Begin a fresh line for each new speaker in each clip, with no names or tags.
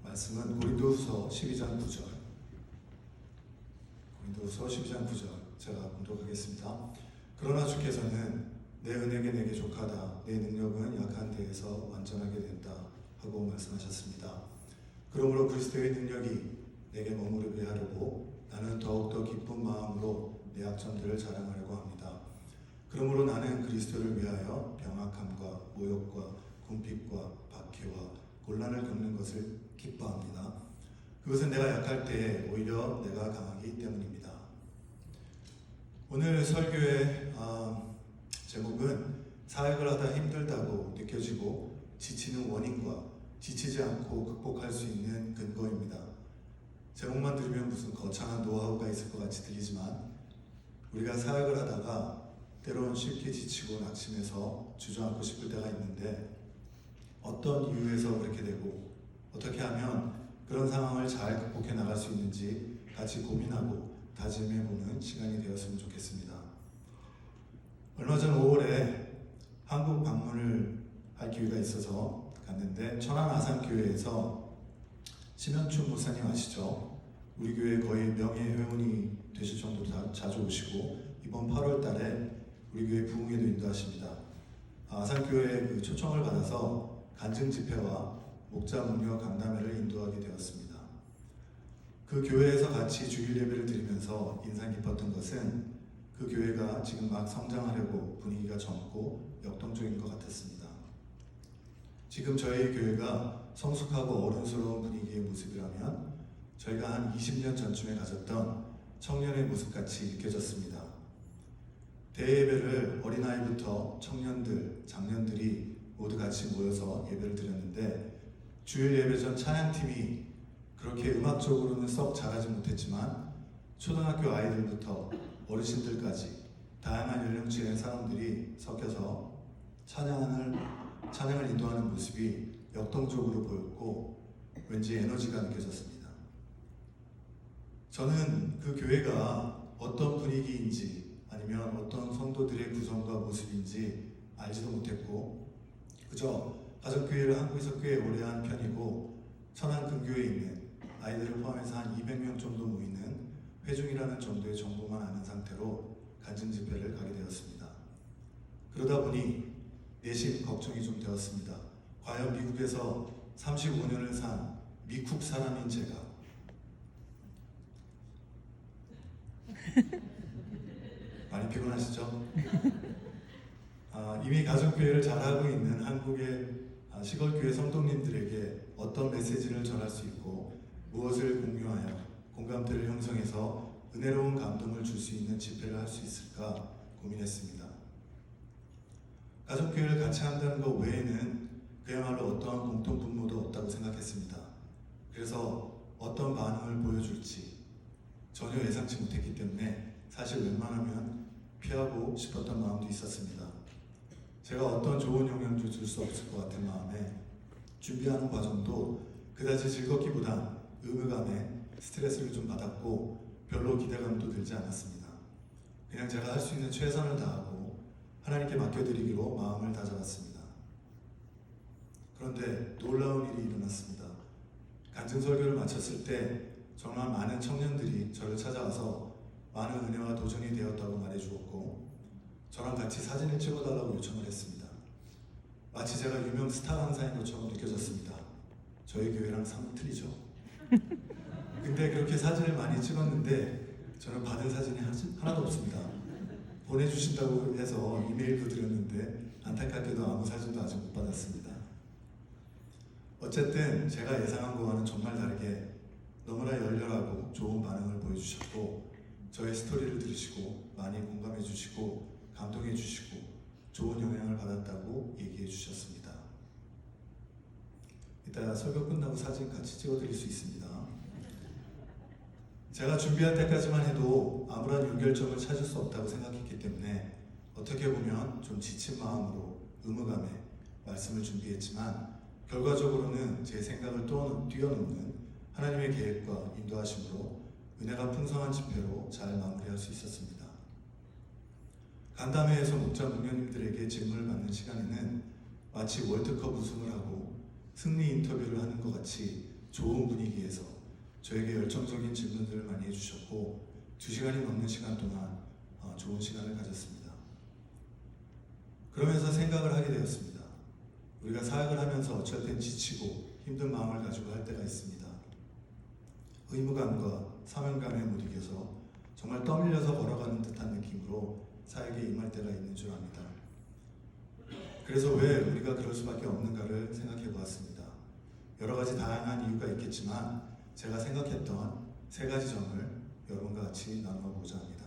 말씀은 고린도후서 12장 9절. 고린도후서 12장 9절 제가 공독하겠습니다. 그러나 주께서는 내 은혜가 내게 족하다, 내 능력은 약한 데에서 완전하게 된다 하고 말씀하셨습니다. 그러므로 그리스도의 능력이 내게 머무르게 하려고 나는 더욱더 기쁜 마음으로 내 약점들을 자랑하려고 합니다. 그러므로 나는 그리스도를 위하여 병악함과 모욕과 궁핍과 박해와 곤란을 겪는 것을 기뻐합니다. 그것은 내가 약할 때에 오히려 내가 강하기 때문입니다. 오늘 설교의 제목은 사역을 하다 힘들다고 느껴지고 지치는 원인과 지치지 않고 극복할 수 있는 근거입니다. 제목만 들으면 무슨 거창한 노하우가 있을 것 같이 들리지만 우리가 사역을 하다가 때로는 쉽게 지치고 낙심해서 주저앉고 싶을 때가 있는데 어떤 이유에서 그렇게 되고 어떻게 하면 그런 상황을 잘 극복해 나갈 수 있는지 같이 고민하고 다짐해보는 시간이 되었으면 좋겠습니다. 얼마 전 5월에 한국 방문을 할 기회가 있어서 갔는데 천안 아산교회에서 심현춘 목사님 아시죠? 우리 교회 거의 명예회원이 되실 정도로 자주 오시고 이번 8월 달에 우리 교회 부흥회도 인도하십니다. 아산교회의 그 초청을 받아서 간증 집회와 목자 문여 강담회를 인도하게 되었습니다. 그 교회에서 같이 주일 예배를 드리면서 인상 깊었던 것은 그 교회가 지금 막 성장하려고 분위기가 젊고 역동적인 것 같았습니다. 지금 저희 교회가 성숙하고 어른스러운 분위기의 모습이라면 저희가 한 20년 전쯤에 가졌던 청년의 모습같이 느껴졌습니다. 대예배를 어린아이부터 청년들, 장년들이 모두 같이 모여서 예배를 드렸는데 주일 예배 전 찬양팀이 그렇게 음악적으로는 썩 잘하지 못했지만 초등학교 아이들부터 어르신들까지 다양한 연령층의 사람들이 섞여서 찬양을 인도하는 모습이 역동적으로 보였고 왠지 에너지가 느껴졌습니다. 저는 그 교회가 어떤 분위기인지 아니면 어떤 성도들의 구성과 모습인지 알지도 못했고 그저 가족교회를 한국에서 꽤 오래 한 편이고 천안 근교에 있는 아이들을 포함해서 한 200명 정도 모이는 회중이라는 정도의 정보만 아는 상태로 간증 집회를 가게 되었습니다. 그러다 보니 내심 걱정이 좀 되었습니다. 과연 미국에서 35년을 산 미국 사람인 제가 많이 피곤하시죠? 이미 가족교회를 잘하고 있는 한국의 시골교회 성도님들에게 어떤 메시지를 전할 수 있고 무엇을 공유하여 공감대를 형성해서 은혜로운 감동을 줄 수 있는 집회를 할 수 있을까 고민했습니다. 가족교회를 같이 한다는 것 외에는 그야말로 어떠한 공통분모도 없다고 생각했습니다. 그래서 어떤 반응을 보여줄지 전혀 예상치 못했기 때문에 사실 웬만하면 피하고 싶었던 마음도 있었습니다. 제가 어떤 좋은 영향도 줄 수 없을 것 같은 마음에 준비하는 과정도 그다지 즐겁기보단 의무감에 스트레스를 좀 받았고 별로 기대감도 들지 않았습니다. 그냥 제가 할 수 있는 최선을 다하고 하나님께 맡겨드리기로 마음을 다잡았습니다. 그런데 놀라운 일이 일어났습니다. 간증 설교를 마쳤을 때 정말 많은 청년들이 저를 찾아와서 많은 은혜와 도전이 되었다고 말해주었고 저랑 같이 사진을 찍어달라고 요청을 했습니다. 마치 제가 유명 스타 강사인 것처럼 느껴졌습니다. 저희 교회랑 사뭇 틀리죠. 근데 그렇게 사진을 많이 찍었는데 저는 받은 사진이 하나도 없습니다. 보내주신다고 해서 이메일도 드렸는데 안타깝게도 아무 사진도 아직 못 받았습니다. 어쨌든 제가 예상한 거와는 정말 다르게 너무나 열렬하고 좋은 반응을 보여주셨고 저의 스토리를 들으시고 많이 공감해 주시고 감동해 주시고 좋은 영향을 받았다고 얘기해 주셨습니다. 이따 설교 끝나고 사진 같이 찍어드릴 수 있습니다. 제가 준비할 때까지만 해도 아무런 연결점을 찾을 수 없다고 생각했기 때문에 어떻게 보면 좀 지친 마음으로 의무감에 말씀을 준비했지만 결과적으로는 제 생각을 뛰어넘는 하나님의 계획과 인도하심으로 은혜가 풍성한 집회로 잘 마무리할 수 있었습니다. 간담회에서 목자 목녀님들에게 질문을 받는 시간에는 마치 월드컵 우승을 하고 승리 인터뷰를 하는 것 같이 좋은 분위기에서 저에게 열정적인 질문들을 많이 해주셨고 2시간이 넘는 시간 동안 좋은 시간을 가졌습니다. 그러면서 생각을 하게 되었습니다. 우리가 사역을 하면서 어쩔 땐 지치고 힘든 마음을 가지고 할 때가 있습니다. 의무감과 사명감에 못 이겨서 정말 떠밀려서 걸어가는 듯한 느낌으로 사역에 임할 때가 있는 줄 압니다. 그래서 왜 우리가 그럴 수밖에 없는가를 생각해 보았습니다. 여러 가지 다양한 이유가 있겠지만 제가 생각했던 3가지 점을 여러분과 같이 나누어보자 합니다.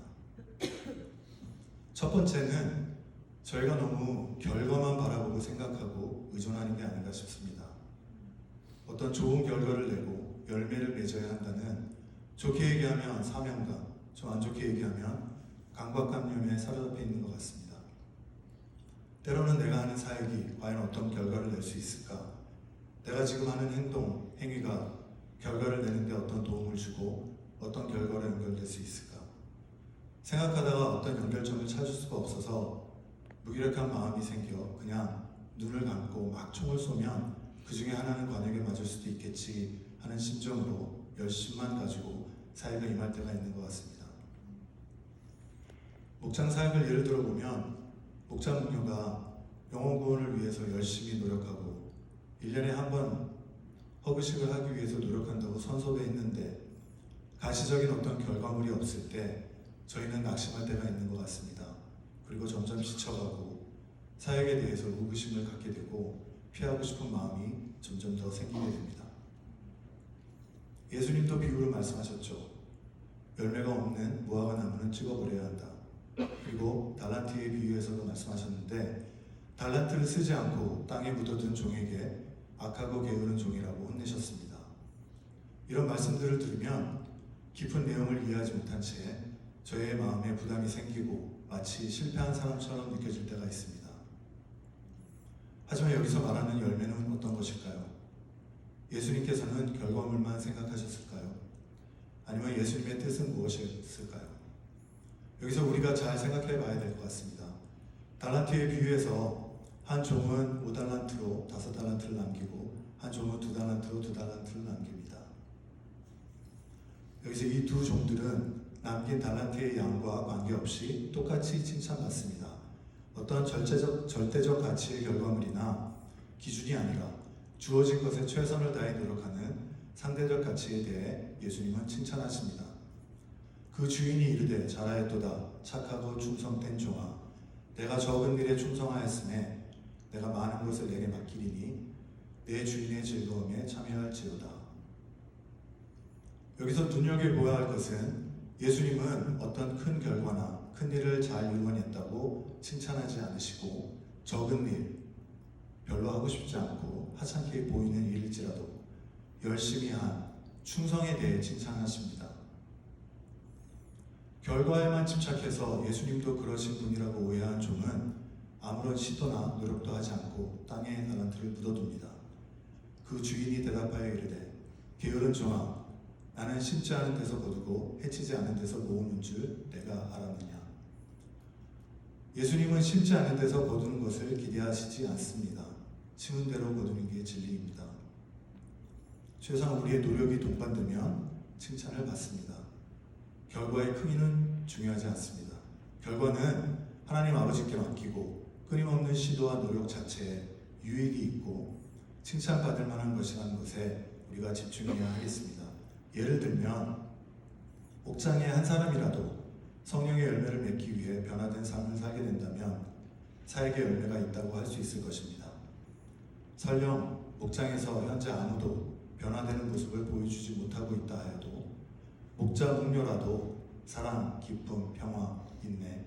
첫 번째는 저희가 너무 결과만 바라보고 생각하고 의존하는 게 아닌가 싶습니다. 어떤 좋은 결과를 내고 열매를 맺어야 한다는, 좋게 얘기하면 사명감, 좀 안 좋게 얘기하면 강박관념에 사로잡혀 있는 것 같습니다. 때로는 내가 하는 사역이 과연 어떤 결과를 낼 수 있을까? 내가 지금 하는 행동, 행위가 결과를 내는데 어떤 도움을 주고 어떤 결과로 연결될 수 있을까? 생각하다가 어떤 연결점을 찾을 수가 없어서 무기력한 마음이 생겨 그냥 눈을 감고 막 총을 쏘면 그 중에 하나는 관역에 맞을 수도 있겠지 하는 심정으로 열심만 가지고 사역에 임할 때가 있는 것 같습니다. 목장 사역을 예를 들어보면 목장 목녀가 영혼 구원을 위해서 열심히 노력하고 1년에 한 번 허그식을 하기 위해서 노력한다고 선서돼 있는데 가시적인 어떤 결과물이 없을 때 저희는 낙심할 때가 있는 것 같습니다. 그리고 점점 지쳐가고 사역에 대해서 의구심을 갖게 되고 피하고 싶은 마음이 점점 더 생기게 됩니다. 예수님도 비유로 말씀하셨죠. 열매가 없는 무화과 나무는 찍어버려야 한다. 그리고 달란트의 비유에서도 말씀하셨는데 달란트를 쓰지 않고 땅에 묻어둔 종에게 악하고 게으른 종이라고 혼내셨습니다. 이런 말씀들을 들으면 깊은 내용을 이해하지 못한 채 저의 마음에 부담이 생기고 마치 실패한 사람처럼 느껴질 때가 있습니다. 하지만 여기서 말하는 열매는 어떤 것일까요? 예수님께서는 결과물만 생각하셨을까요? 아니면 예수님의 뜻은 무엇이었을까요? 여기서 우리가 잘 생각해 봐야 될 것 같습니다. 달란트의 비유에서 한 종은 5달란트로 5달란트를 남기고 한 종은 2달란트로 2달란트를 남깁니다. 여기서 이 2 종들은 남긴 달란트의 양과 관계없이 똑같이 칭찬받습니다. 어떤 절대적 가치의 결과물이나 기준이 아니라 주어진 것에 최선을 다해 노력하는 상대적 가치에 대해 예수님은 칭찬하십니다. 그 주인이 이르되 잘하였도다 착하고 충성된 종아, 내가 적은 일에 충성하였음에 내가 많은 것을 내게 맡기리니 내 주인의 즐거움에 참여할지로다. 여기서 눈여겨보아야 할 것은 예수님은 어떤 큰 결과나 큰 일을 잘 이루어냈다고 칭찬하지 않으시고 적은 일, 별로 하고 싶지 않고 하찮게 보이는 일일지라도 열심히 한 충성에 대해 칭찬하십니다. 결과에만 집착해서 예수님도 그러신 분이라고 오해한 종은 아무런 시도나 노력도 하지 않고 땅에 달란트를 묻어둡니다. 그 주인이 대답하여 이르되 게으른 종아, 나는 심지 않은 데서 거두고 해치지 않은 데서 모으는 줄 내가 알았느냐. 예수님은 심지 않은 데서 거두는 것을 기대하시지 않습니다. 심은 대로 거두는 게 진리입니다. 최소한 우리의 노력이 동반되면 칭찬을 받습니다. 결과의 크기는 중요하지 않습니다. 결과는 하나님 아버지께 맡기고 끊임없는 시도와 노력 자체에 유익이 있고 칭찬받을 만한 것이라는 것에 우리가 집중해야 하겠습니다. 예를 들면 목장의 한 사람이라도 성령의 열매를 맺기 위해 변화된 삶을 살게 된다면 사역의 열매가 있다고 할 수 있을 것입니다. 설령 목장에서 현재 아무도 변화되는 모습을 보여주지 못하고 있다 하여도 목자 목녀라도 사랑, 기쁨, 평화, 인내,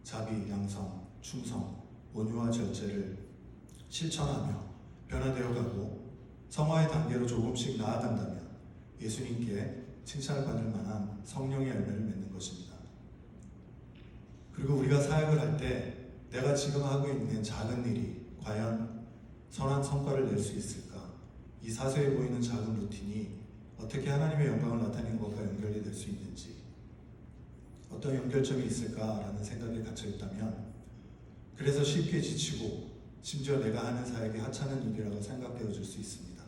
자비, 양성, 충성, 온유와 절제를 실천하며 변화되어가고 성화의 단계로 조금씩 나아간다면 예수님께 칭찬을 받을 만한 성령의 열매를 맺는 것입니다. 그리고 우리가 사역을 할 때 내가 지금 하고 있는 작은 일이 과연 선한 성과를 낼 수 있을까? 이 사소해 보이는 작은 루틴이 어떻게 하나님의 영광을 나타내는 것과 연결이 될 수 있는지, 어떤 연결점이 있을까라는 생각에 갇혀 있다면 그래서 쉽게 지치고 심지어 내가 하는 사역이 하찮은 일이라고 생각되어질 수 있습니다.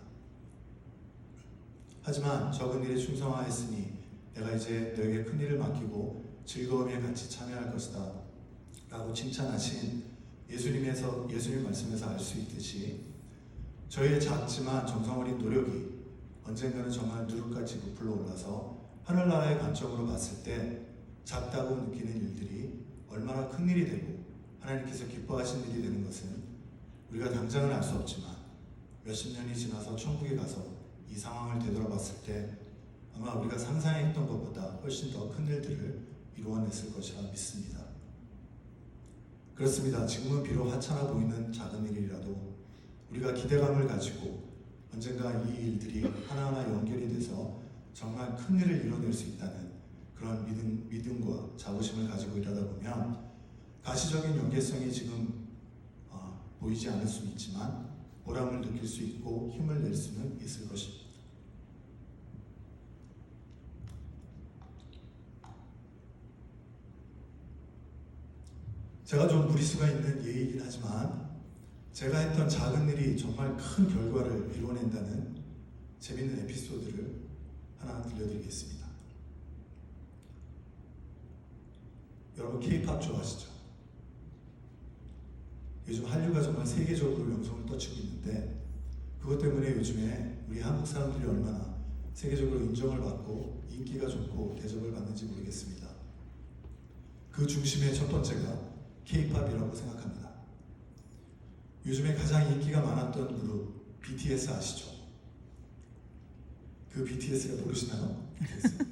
하지만 적은 일에 충성하였으니 내가 이제 너에게 큰 일을 맡기고 즐거움에 같이 참여할 것이다 라고 칭찬하신 예수님 말씀에서 알 수 있듯이 저희의 작지만 정성 어린 노력이 언젠가는 정말 누룩같이 부풀어 올라서 하늘나라의 관점으로 봤을 때 작다고 느끼는 일들이 얼마나 큰 일이 되고 하나님께서 기뻐하신 일이 되는 것은 우리가 당장은 알 수 없지만 몇십 년이 지나서 천국에 가서 이 상황을 되돌아봤을 때 아마 우리가 상상했던 것보다 훨씬 더 큰 일들을 이루어냈을 것이라 믿습니다. 그렇습니다. 지금은 비록 하찮아 보이는 작은 일이라도 우리가 기대감을 가지고 언젠가 이 일들이 하나하나 연결이 돼서 정말 큰 일을 이뤄낼 수 있다는 그런 믿음과 자부심을 가지고 일하다 보면 가시적인 연계성이 지금 보이지 않을 수는 있지만 보람을 느낄 수 있고 힘을 낼 수는 있을 것입니다. 제가 좀 무리수가 있는 예이긴 하지만 제가 했던 작은 일이 정말 큰 결과를 이뤄낸다는 재밌는 에피소드를 하나 들려드리겠습니다. 여러분 K-팝 좋아하시죠? 요즘 한류가 정말 세계적으로 명성을 떨치고 있는데 그것 때문에 요즘에 우리 한국 사람들이 얼마나 세계적으로 인정을 받고 인기가 좋고 대접을 받는지 모르겠습니다. 그 중심의 첫 번째가 K-팝이라고 생각합니다. 요즘에 가장 인기가 많았던 그룹 BTS 아시죠? 그 BTS가 모르시나요? BTS. 네.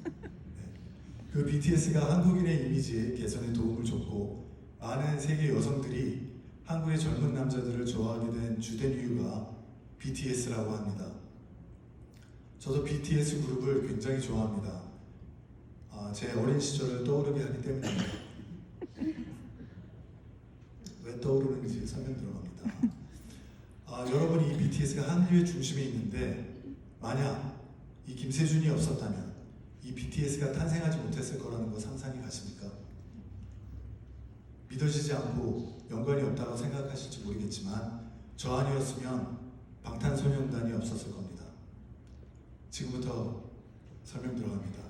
그 BTS가 한국인의 이미지 개선에 도움을 줬고 많은 세계 여성들이 한국의 젊은 남자들을 좋아하게 된 주된 이유가 BTS라고 합니다. 저도 BTS 그룹을 굉장히 좋아합니다. 제 어린 시절을 떠오르게 하기 때문입니다. 왜 떠오르는지 설명 들어갑니다. 여러분이 이 BTS가 한류의 중심에 있는데 만약 이 김세준이 없었다면 이 BTS가 탄생하지 못했을 거라는 거 상상이 가십니까? 믿어지지 않고 연관이 없다고 생각하실지 모르겠지만 저 아니었으면 방탄소년단이 없었을 겁니다. 지금부터 설명 들어갑니다.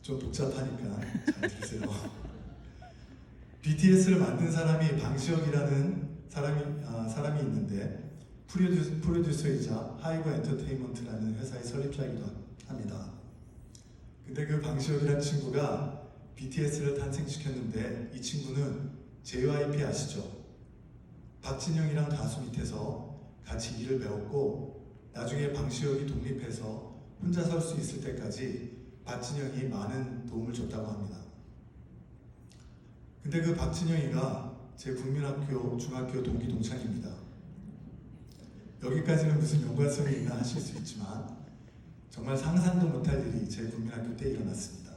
좀 복잡하니까 잘 들으세요. BTS를 만든 사람이 방시혁이라는 사람이 있는데 프로듀서이자 하이브 엔터테인먼트라는 회사의 설립자이기도 합니다. 근데 그 방시혁이라는 친구가 BTS를 탄생시켰는데 이 친구는 JYP 아시죠? 박진영이랑 가수 밑에서 같이 일을 배웠고 나중에 방시혁이 독립해서 혼자 설 수 있을 때까지 박진영이 많은 도움을 줬다고 합니다. 근데 그 박진영이가 제 국민학교 중학교 동기 동창입니다. 여기까지는 무슨 연관성이 있나 하실 수 있지만 정말 상상도 못할 일이 제 국민학교 때 일어났습니다.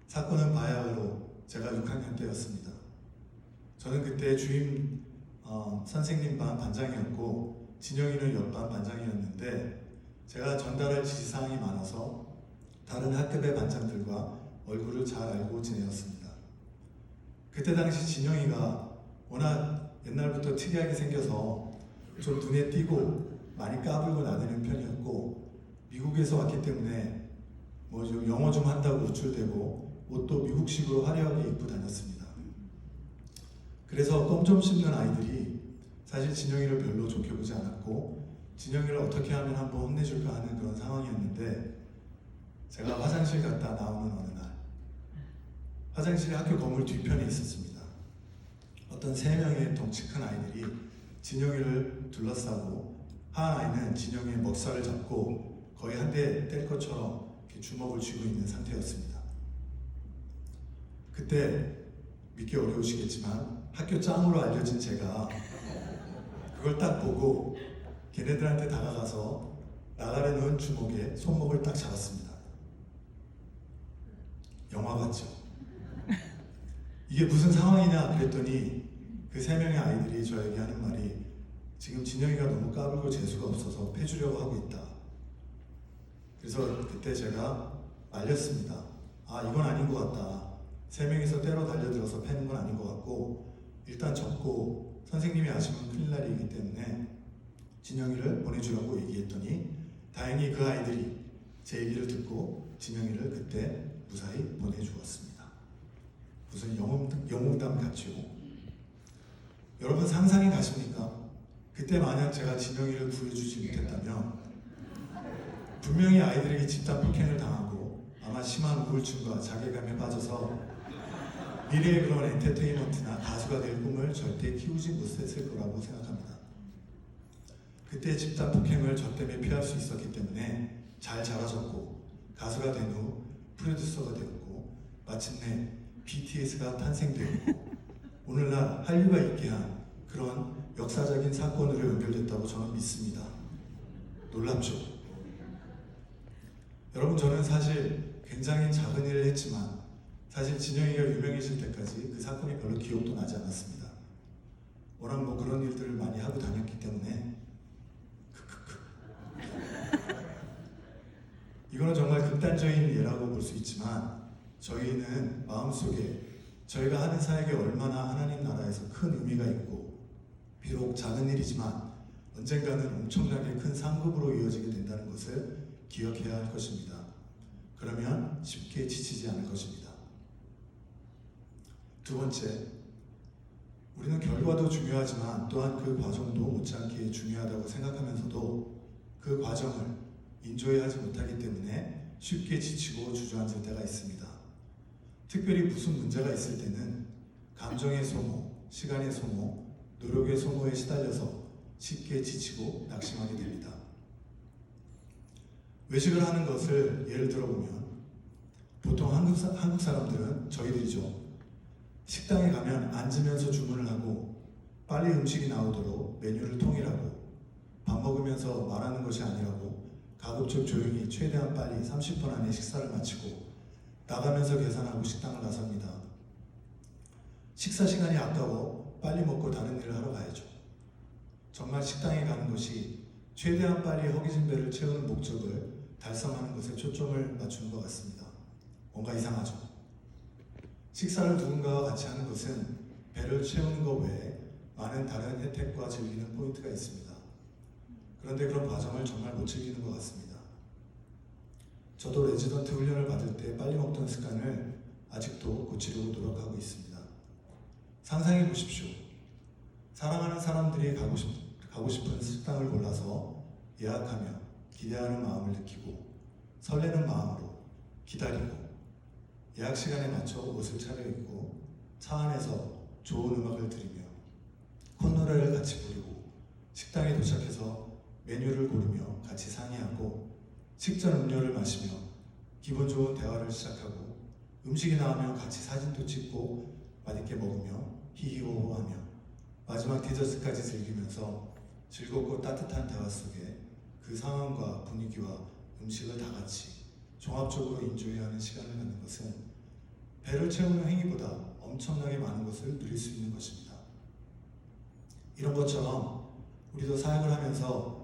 사건은 바야흐로 제가 6학년 때였습니다. 저는 그때 주임 선생님 반 반장이었고 진영이는 옆반 반장이었는데 제가 전달할 지시사항이 많아서 다른 학급의 반장들과 얼굴을 잘 알고 지내었습니다. 그때 당시 진영이가 워낙 옛날부터 특이하게 생겨서 좀 눈에 띄고 많이 까불고 나대는 편이었고 미국에서 왔기 때문에 좀 영어 좀 한다고 우쭐대고 옷도 미국식으로 화려하게 입고 다녔습니다. 그래서 껌 좀 씹는 아이들이 사실 진영이를 별로 좋게 보지 않았고 진영이를 어떻게 하면 한번 혼내줄까 하는 그런 상황이었는데 제가 화장실 갔다 나오는 어느 날 화장실이 학교 건물 뒤편에 있었습니다. 어떤 3명의 덩치 큰 아이들이 진영이를 둘러싸고 한 아이는 진영이의 먹살을 잡고 거의 한 대 뗄 것처럼 이렇게 주먹을 쥐고 있는 상태였습니다. 그때 믿기 어려우시겠지만 학교 짱으로 알려진 제가 그걸 딱 보고 걔네들한테 다가가서 나가려 놓은 주먹에 손목을 딱 잡았습니다. 영화 같죠? 이게 무슨 상황이냐 그랬더니 그 3명의 아이들이 저에게 하는 말이 지금 진영이가 너무 까불고 재수가 없어서 패주려고 하고 있다. 그래서 그때 제가 말렸습니다. 이건 아닌 것 같다. 3명이서 때로 달려들어서 패는 건 아닌 것 같고 일단 접고 선생님이 아시면 큰일 날이기 때문에 진영이를 보내주라고 얘기했더니 다행히 그 아이들이 제 얘기를 듣고 진영이를 그때 무사히 보내주었습니다. 무슨 영웅담 같죠? 여러분 상상이 가십니까? 그때 만약 제가 진영이를 구해주지 못했다면 분명히 아이들에게 집단 폭행을 당하고 아마 심한 우울증과 자괴감에 빠져서 미래의 그런 엔터테인먼트나 가수가 될 꿈을 절대 키우지 못했을 거라고 생각합니다. 그때 집단 폭행을 저 때문에 피할 수 있었기 때문에 잘 자라졌고 가수가 된 후 프로듀서가 되었고 마침내 BTS가 탄생되었고 오늘날 한류가 있게 한 그런 역사적인 사건으로 연결됐다고 저는 믿습니다. 놀랍죠? 여러분 저는 사실 굉장히 작은 일을 했지만 사실 진영이가 유명해질 때까지 그 사건이 별로 기억도 나지 않았습니다. 워낙 뭐 그런 일들을 많이 하고 다녔기 때문에 이거는 정말 극단적인 예라고 볼 수 있지만 저희는 마음속에 저희가 하는 사역에 얼마나 하나님 나라에서 큰 의미가 있고 비록 작은 일이지만 언젠가는 엄청나게 큰 상급으로 이어지게 된다는 것을 기억해야 할 것입니다. 그러면 쉽게 지치지 않을 것입니다. 두 번째, 우리는 결과도 중요하지만 또한 그 과정도 못지않게 중요하다고 생각하면서도 그 과정을 인조해하지 못하기 때문에 쉽게 지치고 주저앉을 때가 있습니다. 특별히 무슨 문제가 있을 때는 감정의 소모, 시간의 소모, 노력의 소모에 시달려서 쉽게 지치고 낙심하게 됩니다. 외식을 하는 것을 예를 들어보면 보통 한국 사람들은 저희들이죠. 식당에 가면 앉으면서 주문을 하고 빨리 음식이 나오도록 메뉴를 통일하고 밥 먹으면서 말하는 것이 아니라고 가급적 조용히 최대한 빨리 30분 안에 식사를 마치고 나가면서 계산하고 식당을 나섭니다. 식사 시간이 아까워 빨리 먹고 다른 일을 하러 가야죠. 정말 식당에 가는 것이 최대한 빨리 허기진 배를 채우는 목적을 달성하는 것에 초점을 맞추는 것 같습니다. 뭔가 이상하죠? 식사를 누군가와 같이 하는 것은 배를 채우는 것 외에 많은 다른 혜택과 즐기는 포인트가 있습니다. 그런데 그런 과정을 정말 못 즐기는 것 같습니다. 저도 레지던트 훈련을 받을 때 빨리 먹던 습관을 아직도 고치려고 노력하고 있습니다. 상상해 보십시오. 사랑하는 사람들이 가고 싶은 식당을 골라서 예약하며 기대하는 마음을 느끼고 설레는 마음으로 기다리고 예약 시간에 맞춰 옷을 차려입고 차 안에서 좋은 음악을 들으며 콧노래를 같이 부르고 식당에 도착해서 메뉴를 고르며 같이 상의하고 식전 음료를 마시며 기분 좋은 대화를 시작하고 음식이 나오면 같이 사진도 찍고 맛있게 먹으며 히히호호하며 마지막 디저트까지 즐기면서 즐겁고 따뜻한 대화 속에 그 상황과 분위기와 음식을 다 같이 종합적으로 인조해하는 시간을 갖는 것은 배를 채우는 행위보다 엄청나게 많은 것을 누릴 수 있는 것입니다. 이런 것처럼 우리도 사역을 하면서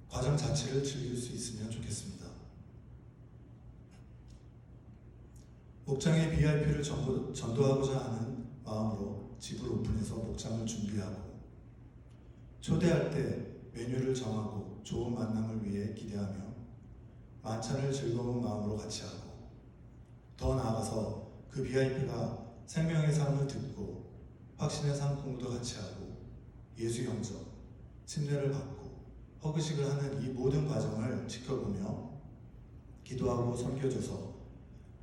과정 자체를 즐길 수 있으면 좋겠습니다. 목장의 VIP를 전도하고자 하는 마음으로 집을 오픈해서 목장을 준비하고 초대할 때 메뉴를 정하고 좋은 만남을 위해 기대하며 만찬을 즐거운 마음으로 같이 하고 더 나아가서 그 VIP가 생명의 삶을 듣고 확신의 상공도 같이 하고 예수 영접, 침례를 받고 허그식을 하는 이 모든 과정을 지켜보며 기도하고 섬겨줘서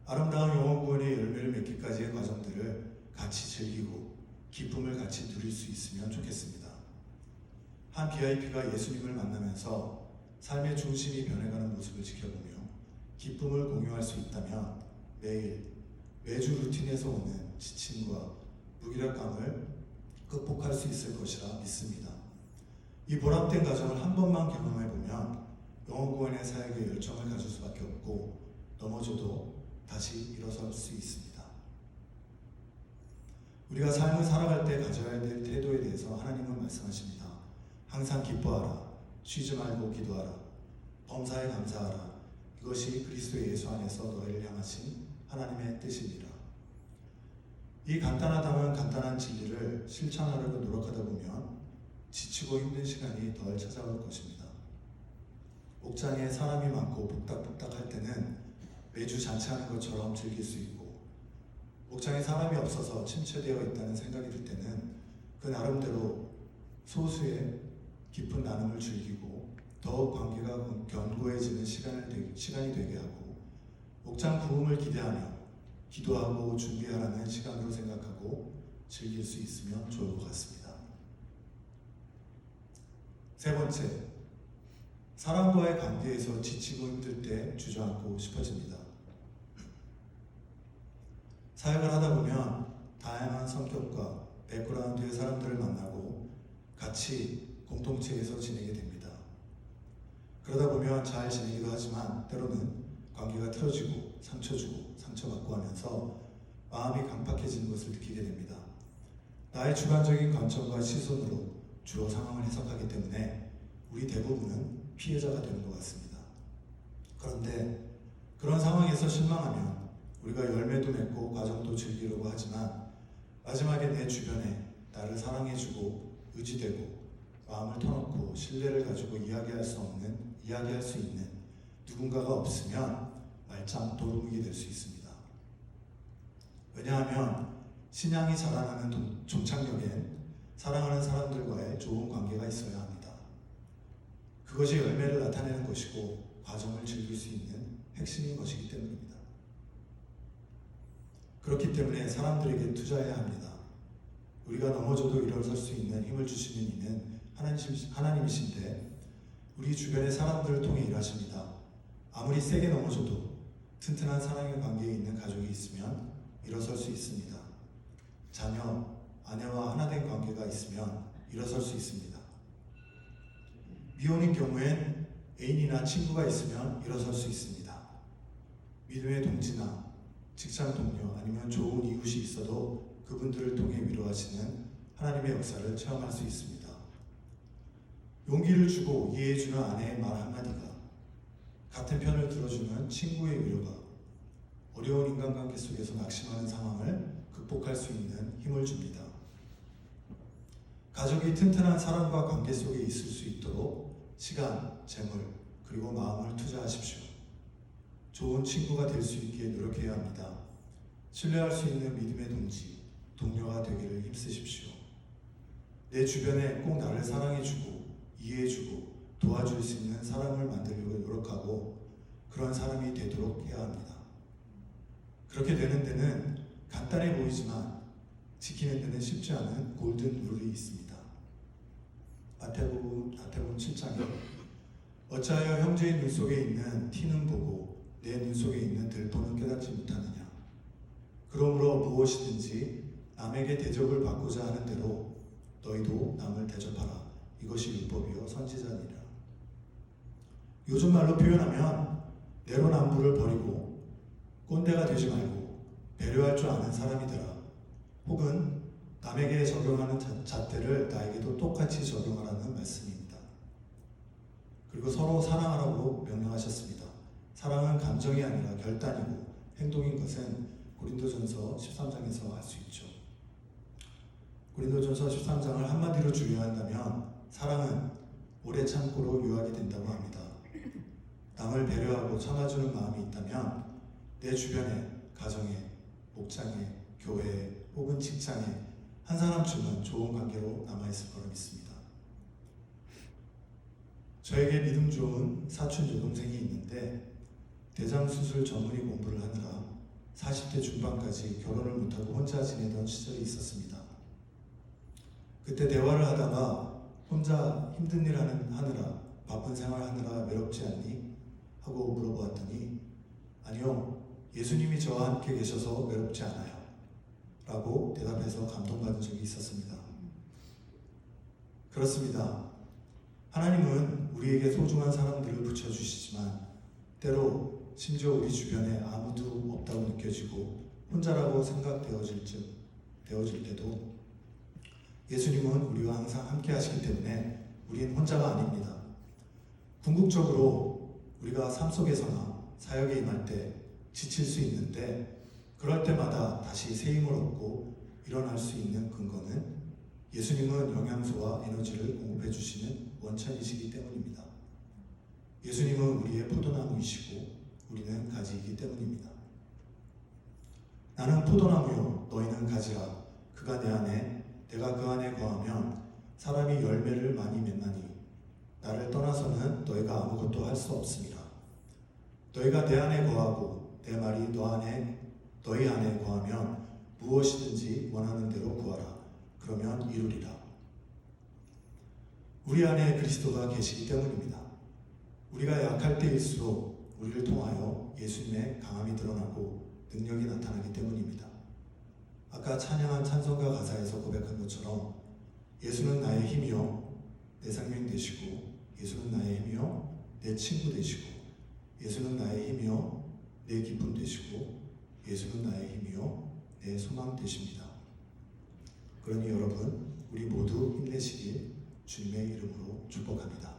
아름다운 영혼 구원의 열매를 맺기까지의 과정들을 같이 즐기고 기쁨을 같이 누릴 수 있으면 좋겠습니다. 한 VIP가 예수님을 만나면서 삶의 중심이 변해가는 모습을 지켜보며 기쁨을 공유할 수 있다면 매주 루틴에서 오는 지침과 무기력감을 극복할 수 있을 것이라 믿습니다. 이 보람된 과정을 한 번만 경험해보면 영혼구원의 사역에 열정을 가질 수밖에 없고 넘어져도 다시 일어설 수 있습니다. 우리가 삶을 살아갈 때 가져야 될 태도에 대해서 하나님은 말씀하십니다. 항상 기뻐하라. 쉬지 말고 기도하라. 범사에 감사하라. 이것이 그리스도 예수 안에서 너희를 향하신 하나님의 뜻이니라. 이 간단하다면 간단한 진리를 실천하려고 노력하다 보면 지치고 힘든 시간이 덜 찾아올 것입니다. 옥장에 사람이 많고 복닥복닥할 때는 매주 잔치하는 것처럼 즐길 수 있고, 옥장에 사람이 없어서 침체되어 있다는 생각이 들 때는 그 나름대로 소수의 깊은 나눔을 즐기고 더욱 관계가 견고해지는 시간이 되게 하고, 옥장 부흥을 기대하며 기도하고 준비하라는 시간으로 생각하고 즐길 수 있으면 좋을 것 같습니다. 세 번째, 사람과의 관계에서 지치고 힘들 때 주저앉고 싶어집니다. 사역을 하다 보면 다양한 성격과 백그라운드의 사람들을 만나고 같이 공동체에서 지내게 됩니다. 그러다 보면 잘 지내기도 하지만 때로는 관계가 틀어지고 상처주고 상처받고 하면서 마음이 강팍해지는 것을 느끼게 됩니다. 나의 주관적인 관점과 시선으로 주로 상황을 해석하기 때문에 우리 대부분은 피해자가 되는 것 같습니다. 그런데 그런 상황에서 실망하면 우리가 열매도 맺고 과정도 즐기려고 하지만 마지막에 내 주변에 나를 사랑해주고 의지되고 마음을 터놓고 신뢰를 가지고 이야기할 수 있는 누군가가 없으면 말짱 도루묵이 될 수 있습니다. 왜냐하면 신앙이 자라나는 종착역엔 사랑하는 사람들과의 좋은 관계가 있어야 합니다. 그것이 열매를 나타내는 것이고 과정을 즐길 수 있는 핵심인 것이기 때문입니다. 그렇기 때문에 사람들에게 투자해야 합니다. 우리가 넘어져도 일어설 수 있는 힘을 주시는 이는 하나님이신데 우리 주변의 사람들을 통해 일하십니다. 아무리 세게 넘어져도 튼튼한 사랑의 관계에 있는 가족이 있으면 일어설 수 있습니다. 자녀, 아내와 하나된 관계가 있으면 일어설 수 있습니다. 미혼인 경우엔 애인이나 친구가 있으면 일어설 수 있습니다. 믿음의 동지나 직장 동료 아니면 좋은 이웃이 있어도 그분들을 통해 위로하시는 하나님의 역사를 체험할 수 있습니다. 용기를 주고 이해해주는 아내의 말 한마디가, 같은 편을 들어주는 친구의 위로가 어려운 인간관계 속에서 낙심하는 상황을 극복할 수 있는 힘을 줍니다. 가족이 튼튼한 사랑과 관계 속에 있을 수 있도록 시간, 재물, 그리고 마음을 투자하십시오. 좋은 친구가 될 수 있게 노력해야 합니다. 신뢰할 수 있는 믿음의 동지, 동료가 되기를 힘쓰십시오. 내 주변에 꼭 나를 사랑해주고 이해해주고 도와줄 수 있는 사람을 만들려고 노력하고 그런 사람이 되도록 해야 합니다. 그렇게 되는 데는 간단해 보이지만 지키는 데는 쉽지 않은 골든 룰이 있습니다. 마태복음 7장에 어찌하여 형제의 눈 속에 있는 티는 보고 내 눈 속에 있는 들보는 깨닫지 못하느냐. 그러므로 무엇이든지 남에게 대접을 받고자 하는 대로 너희도 남을 대접하라. 이것이 율법이요 선지자니라. 요즘 말로 표현하면 내로남불을 버리고 꼰대가 되지 말고 배려할 줄 아는 사람이더라. 혹은 남에게 적용하는 잣대를 나에게도 똑같이 적용하라는 말씀입니다. 그리고 서로 사랑하라고 명령하셨습니다. 사랑은 감정이 아니라 결단이고 행동인 것은 고린도전서 13장에서 알 수 있죠. 고린도전서 13장을 한마디로 요약한다면 사랑은 오래 참고로 요약이 된다고 합니다. 남을 배려하고 참아주는 마음이 있다면 내 주변에, 가정에, 목장에, 교회에 혹은 직장에 한 사람쯤은 좋은 관계로 남아있을 거라 믿습니다. 저에게 믿음 좋은 사촌 여동생이 있는데 대장수술 전문의 공부를 하느라 40대 중반까지 결혼을 못하고 혼자 지내던 시절이 있었습니다. 그때 대화를 하다가 혼자 힘든 일 하느라 바쁜 생활 하느라 외롭지 않니? 하고 물어보았더니 아니요, 예수님이 저와 함께 계셔서 외롭지 않아요 라고 대답해서 감동받은 적이 있었습니다. 그렇습니다. 하나님은 우리에게 소중한 사람들을 붙여주시지만 때로 심지어 우리 주변에 아무도 없다고 느껴지고 혼자라고 생각되어질 때도 예수님은 우리와 항상 함께 하시기 때문에 우린 혼자가 아닙니다. 궁극적으로 우리가 삶 속에서나 사역에 임할 때 지칠 수 있는데 그럴 때마다 다시 새 힘을 얻고 일어날 수 있는 근거는 예수님은 영양소와 에너지를 공급해 주시는 원천이시기 때문입니다. 예수님은 우리의 포도나무이시고 우리는 가지이기 때문입니다. 나는 포도나무요 너희는 가지라. 그가 내 안에 내가 그 안에 거하면 사람이 열매를 많이 맺나니 나를 떠나서는 너희가 아무것도 할 수 없습니다. 너희가 내 안에 거하고 내 말이 너희 안에 거하면 무엇이든지 원하는 대로 구하라. 그러면 이루리라. 우리 안에 그리스도가 계시기 때문입니다. 우리가 약할 때일수록 우리를 통하여 예수님의 강함이 드러나고 능력이 나타나기 때문입니다. 아까 찬양한 찬송가 가사에서 고백한 것처럼 예수는 나의 힘이요 내 생명 되시고, 예수는 나의 힘이요 내 친구 되시고, 예수는 나의 힘이요 내 기쁨 되시고, 예수는 나의 힘이요 내 소망 되십니다. 그러니 여러분, 우리 모두 힘내시길 주님의 이름으로 축복합니다.